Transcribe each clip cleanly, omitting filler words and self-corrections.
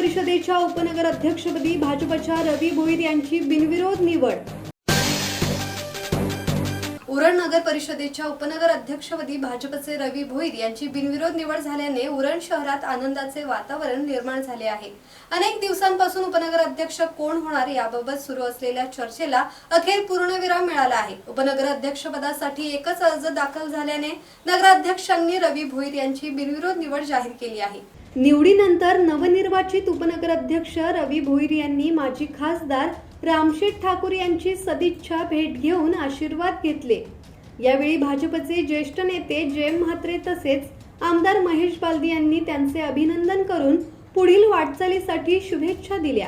परिषदेच्या उपनगर अध्यक्षपदी भाजपच्या रवी भोईर यांची बिनविरोध निवड। उरण नगर परिषदेच्या उपनगर अध्यक्षपदी भाजपचे रवी भोईर यांची बिनविरोध निवड झाल्याने उरण शहरात आनंदाचे वातावरण निर्माण झाले आहे। अनेक दिवसांपासून उपनगर अध्यक्ष कोण होणार याबाबत सुरू असलेल्या चर्चेला अखेर पूर्णविराम मिळाला आहे। उपनगर अध्यक्षपदासाठी एकच अर्ज दाखल झाल्याने नगराध्यक्षांनी रवी भोईर यांची बिनविरोध निवड जाहीर केली आहे। निवडीनंतर नवनिर्वाचित उपनगर अध्यक्ष रवी भोईर यांनी माजी खासदार रामशेठ ठाकूर यांची सदिच्छा भेट घेऊन आशीर्वाद घेतले। यावेळी भाजपचे ज्येष्ठ नेते जयम म्हात्रे तसेच आमदार महेश बालदी यांनी त्यांचे अभिनंदन करून पुढील वाटचालीसाठी शुभेच्छा दिल्या।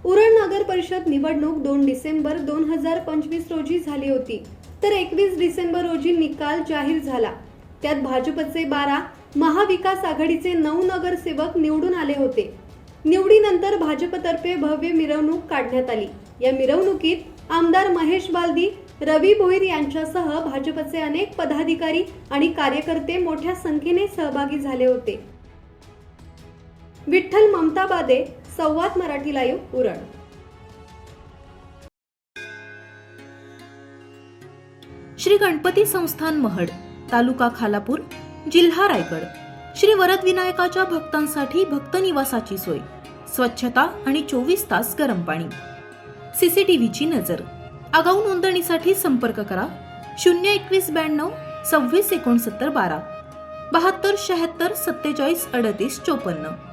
उरण नगर परिषद निवडणूक 2 डिसेंबर 2025 रोजी झाली होती, तर 21 डिसेंबर रोजी निकाल जाहीर झाला। त्यात भाजपचे 12, महाविकास आघाडीचे 9 नगरसेवक निवडून आले होते। निवडीनंतर भाजपतर्फे भव्य मिरवणूक काढण्यात आली। या मिरवणुकीत आमदार महेश बालदी, रवी भोईर यांच्यासह भाजपचे अनेक पदाधिकारी आणि कार्यकर्ते मोठ्या संख्येने सहभागी झाले होते। विठ्ठल ममताबादे, संवाद मराठी लाईव्ह, उरण। श्री गणपती संस्थान महड, तालुका खालापूर, जिल्हा रायगड। श्री वरद विनायकाच्या भक्तांसाठी भक्त निवासाची सोय, स्वच्छता आणि 24 तास गरम पाणी, सीसीटीव्हीची नजर। आगाऊ नोंदणीसाठी संपर्क करा 021 92 26 69 12 72 76 47 38 54।